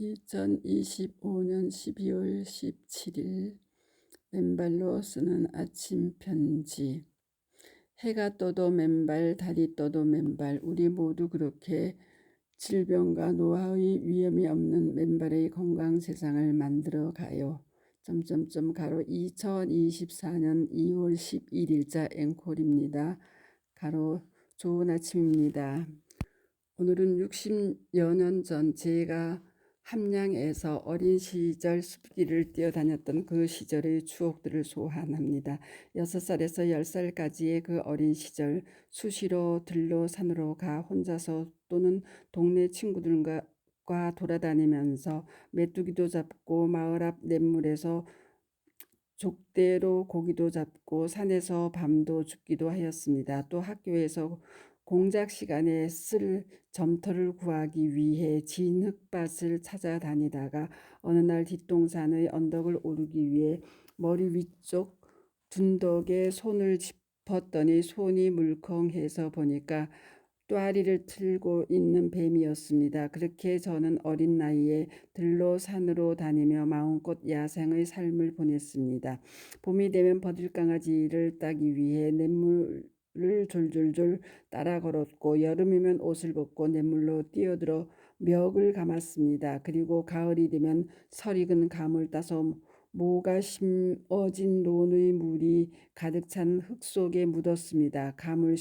2025년 12월 17일 맨발로 쓰는 아침 편지. 해가 떠도 맨발, 달이 떠도 맨발. 우리 모두 그렇게 질병과 노화의 위험이 없는 맨발의 건강 세상을 만들어 가요. 가로 2024년 2월 11일자 앵콜입니다. 가로 좋은 아침입니다. 오늘은 60여 년 전 제가 함양에서 어린 시절 숲길을 뛰어다녔던 그 시절의 추억들을 소환합니다. 6살에서 10살까지의 그 어린 시절, 수시로 들로 산으로 가 혼자서 또는 동네 친구들과 돌아다니면서 메뚜기도 잡고 마을 앞 냇물에서 족대로 고기도 잡고 산에서 밤도 죽기도 하였습니다. 또 학교에서 공작 시간에 쓸 점토를 구하기 위해 진 흙밭을 찾아다니다가 어느 날 뒷동산의 언덕을 오르기 위해 머리 위쪽 둔덕에 손을 짚었더니 손이 물컹해서 보니까 또아리를 틀고 있는 뱀이었습니다. 그렇게 저는 어린 나이에 들로 산으로 다니며 마음껏 야생의 삶을 보냈습니다. 봄이 되면 버들강아지를 따기 위해 냇물을 졸졸졸 따라 걸었고 여름이면 옷을 벗고 냇물로 뛰어들어 멱을 감았습니다. 그리고 가을이 되면 설익은 감을 따서 모가 심어진 논의 물이 가득 찬 흙 속에 묻었습니다. 감을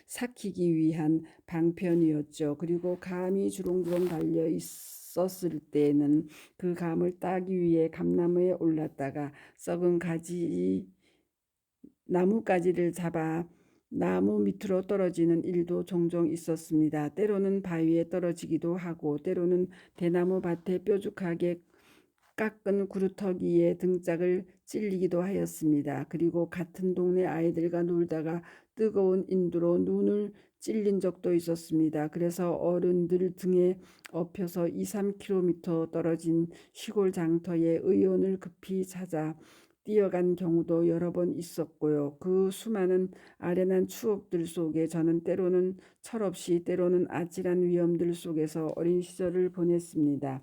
삭히기 위한 방편이었죠. 그리고 감이 주렁주렁 달려 있었을 때는 그 감을 따기 위해 감나무에 올랐다가 썩은 나뭇가지를 잡아 나무 밑으로 떨어지는 일도 종종 있었습니다. 때로는 바위에 떨어지기도 하고 때로는 대나무 밭에 뾰족하게 깎은 구루터기에 등짝을 찔리기도 하였습니다. 그리고 같은 동네 아이들과 놀다가 뜨거운 인두로 눈을 찔린 적도 있었습니다. 그래서 어른들 등에 엎혀서 2, 3km 떨어진 시골 장터에 의원을 급히 찾아 뛰어간 경우도 여러 번 있었고요. 그 수많은 아련한 추억들 속에 저는 때로는 철없이 때로는 아찔한 위험들 속에서 어린 시절을 보냈습니다.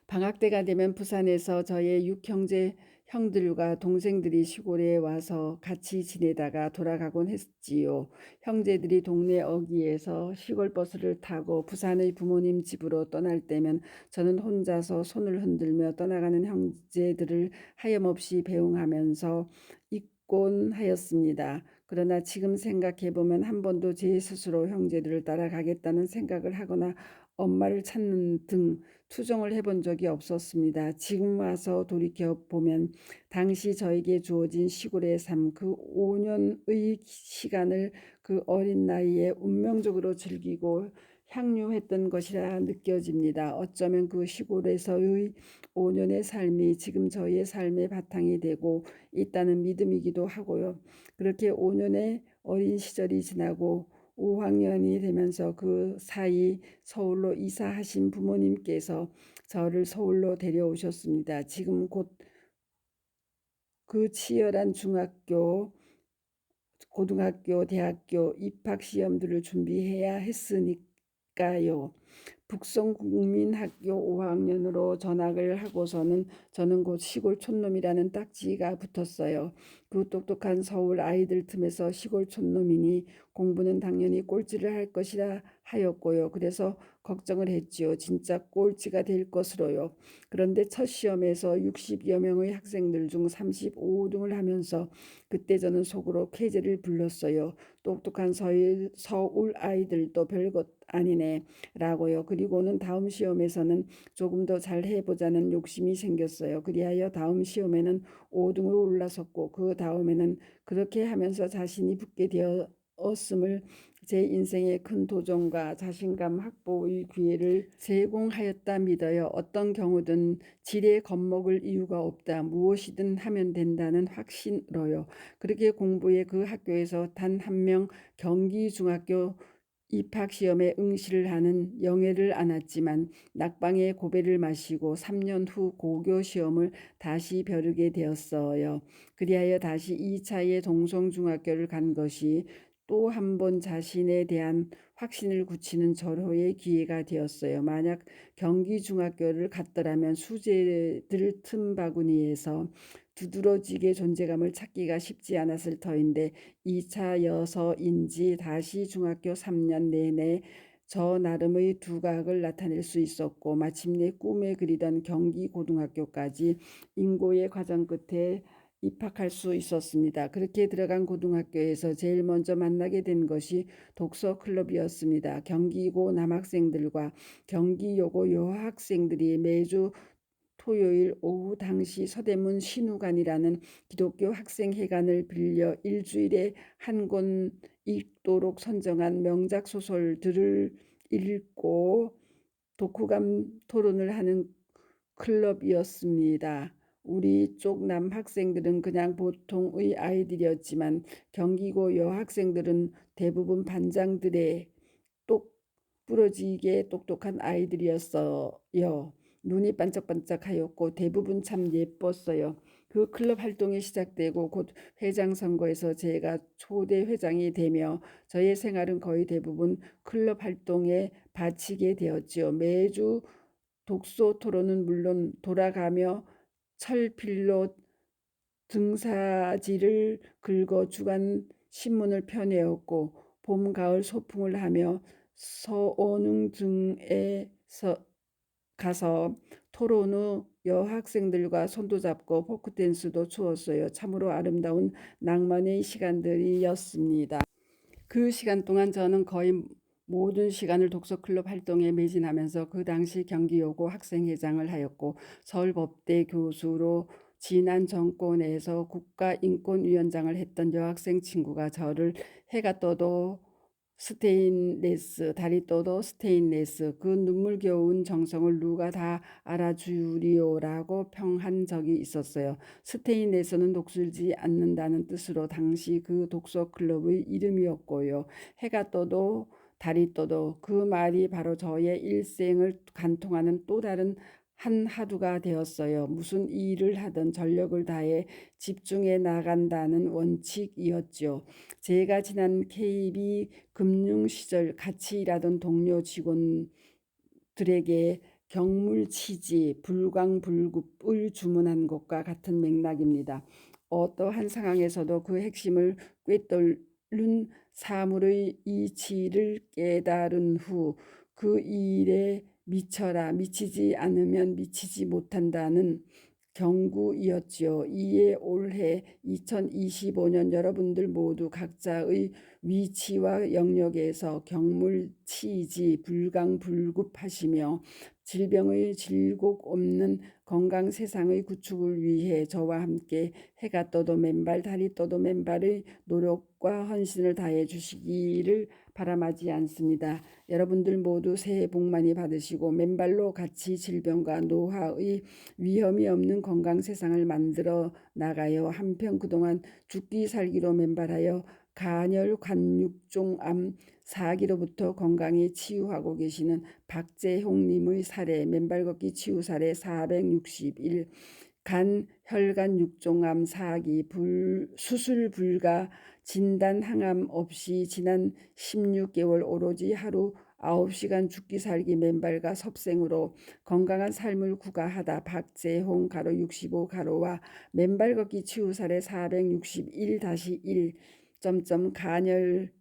방학 때가 되면 부산에서 저의 6형제 형들과 동생들이 시골에 와서 같이 지내다가 돌아가곤 했지요. 형제들이 동네 어귀에서 시골 버스를 타고 부산의 부모님 집으로 떠날 때면 저는 혼자서 손을 흔들며 떠나가는 형제들을 하염없이 배웅하면서 있곤 하였습니다. 그러나 지금 생각해보면 한 번도 제 스스로 형제들을 따라가겠다는 생각을 하거나 엄마를 찾는 등 투정을 해본 적이 없었습니다. 지금 와서 돌이켜보면 당시 저에게 주어진 시골의 삶, 그 5년의 시간을 그 어린 나이에 운명적으로 즐기고 향유했던 것이라 느껴집니다. 어쩌면 그 시골에서의 5년의 삶이 지금 저의 삶의 바탕이 되고 있다는 믿음이기도 하고요. 그렇게 5년의 어린 시절이 지나고 5학년이 되면서 그 사이 서울로 이사하신 부모님께서 저를 서울로 데려오셨습니다. 지금 곧 그 치열한 중학교, 고등학교, 대학교 입학 시험들을 준비해야 했으니까요. 북성국민학교 5학년으로 전학을 하고서는 저는 곧 시골 촌놈이라는 딱지가 붙었어요. 그 똑똑한 서울 아이들 틈에서 시골 촌놈이니 공부는 당연히 꼴찌를 할 것이라 하였고요. 그래서 걱정을 했지요. 진짜 꼴찌가 될 것으로요. 그런데 첫 시험에서 60여 명의 학생들 중 35등을 하면서 그때 저는 속으로 쾌재를 불렀어요. 똑똑한 서울 아이들도 별것 아니네 라고요. 그리고는 다음 시험에서는 조금 더 잘 해보자는 욕심이 생겼어요. 그리하여 다음 시험에는 5등으로 올라섰고 그 다음에는 그렇게 하면서 자신이 붙게 되었음을 제 인생의 큰 도전과 자신감 확보의 기회를 제공하였다 믿어요. 어떤 경우든 지레 겁먹을 이유가 없다. 무엇이든 하면 된다는 확신으로요. 그렇게 공부해 그 학교에서 단 한 명 경기중학교 입학시험에 응시를 하는 영예를 안았지만 낙방에 고배를 마시고 3년 후 고교시험을 다시 벼르게 되었어요. 그리하여 다시 2차의 동성중학교를 간 것이 또 한 번 자신에 대한 확신을 굳히는 절호의 기회가 되었어요. 만약 경기중학교를 갔더라면 수재들 틈바구니에서 두드러지게 존재감을 찾기가 쉽지 않았을 터인데 2차여서인지 다시 중학교 3년 내내 저 나름의 두각을 나타낼 수 있었고 마침내 꿈에 그리던 경기고등학교까지 인고의 과정 끝에 입학할 수 있었습니다. 그렇게 들어간 고등학교에서 제일 먼저 만나게 된 것이 독서 클럽이었습니다. 경기고 남학생들과 경기여고 여학생들이 매주 토요일 오후 당시 서대문 신우관이라는 기독교 학생회관을 빌려 일주일에 한 권 읽도록 선정한 명작 소설들을 읽고 독후감 토론을 하는 클럽이었습니다. 우리 쪽 남학생들은 그냥 보통의 아이들이었지만 경기고 여학생들은 대부분 반장들의 똑 부러지게 똑똑한 아이들이었어요. 눈이 반짝반짝하였고 대부분 참 예뻤어요. 그 클럽 활동이 시작되고 곧 회장 선거에서 제가 초대 회장이 되며 저의 생활은 거의 대부분 클럽 활동에 바치게 되었지요. 매주 독서 토론은 물론 돌아가며 철필로 등사지를 긁어 주간 신문을 펴내었고 봄, 가을 소풍을 하며 서원흥 등에 가서 토론 후 여학생들과 손도 잡고 포크댄스도 추었어요. 참으로 아름다운 낭만의 시간들이었습니다. 그 시간 동안 저는 거의 모든 시간을 독서클럽 활동에 매진하면서 그 당시 경기여고 학생회장을 하였고 서울법대 교수로 지난 정권에서 국가인권위원장을 했던 여학생 친구가 저를 해가 떠도 스테인레스, 달이 떠도 스테인레스, 그 눈물겨운 정성을 누가 다 알아주리오라고 평한 적이 있었어요. 스테인레스는 녹슬지 않는다는 뜻으로 당시 그 독서클럽의 이름이었고요. 해가 떠도 달이 떠도 그 말이 바로 저의 일생을 간통하는 또 다른 한 하두가 되었어요. 무슨 일을 하든 전력을 다해 집중해 나간다는 원칙이었죠. 제가 지난 KB 금융 시절 같이 일하던 동료 직원들에게 경물치지, 불광불급을 주문한 것과 같은 맥락입니다. 어떠한 상황에서도 그 핵심을 꿰뚫는 사물의 이치를 깨달은 후 그 일에 미쳐라, 미치지 않으면 미치지 못한다는 경구이었지요. 이에 올해 2025년 여러분들 모두 각자의 위치와 영역에서 경물치지 불강불급하시며 질병의 질곡 없는 건강 세상의 구축을 위해 저와 함께 해가 떠도 맨발 달이 떠도 맨발의 노력과 헌신을 다해 주시기를 바람하지 않습니다. 여러분들 모두 새해 복 많이 받으시고 맨발로 같이 질병과 노화의 위험이 없는 건강 세상을 만들어 나가요. 한편 그동안 죽기 살기로 맨발하여 간열 관육종암 4기로부터 건강히 치유하고 계시는 박재홍님의 사례, 맨발 걷기 치유 사례 461, 간 혈관 육종암 4기 수술 불가 진단 항암 없이 지난 16개월 오로지 하루 9시간 죽기 살기 맨발과 섭생으로 건강한 삶을 구가하다 박재홍 가로 65 가로와 맨발 걷기 치유 사례 461-1 간열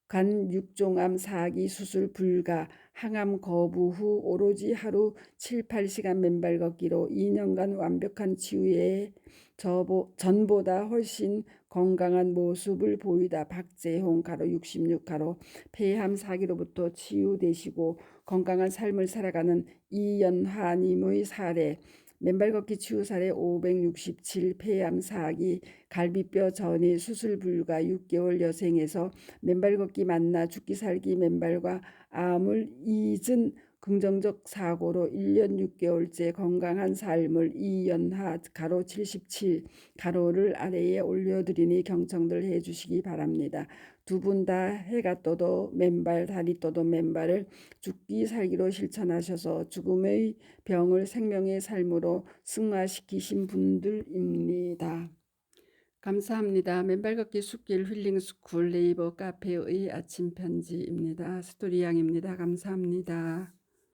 간 육종암 4기 수술 불가 항암 거부 후 오로지 하루 7, 8시간 맨발 걷기로 2년간 완벽한 치유에 전보다 훨씬 건강한 모습을 보이다. 박재홍 가로 66 가로 폐암 4기로부터 치유되시고 건강한 삶을 살아가는 이연화님의 사례, 맨발 걷기 치유 사례 567, 폐암 4기 갈비뼈 전이 수술 불가 6개월 여생에서 맨발 걷기 만나 죽기 살기 맨발과 암을 잊은 긍정적 사고로 1년 6개월째 건강한 삶을 이연하 가로 77 가로를 아래에 올려드리니 경청들 해주시기 바랍니다. 두 분 다 해가 떠도 맨발 달이 떠도 맨발을 죽기 살기로 실천하셔서 죽음의 병을 생명의 삶으로 승화시키신 분들입니다. 감사합니다. 맨발 걷기 숲길 힐링 스쿨 네이버 카페의 아침 편지입니다. 스토리양입니다. 감사합니다.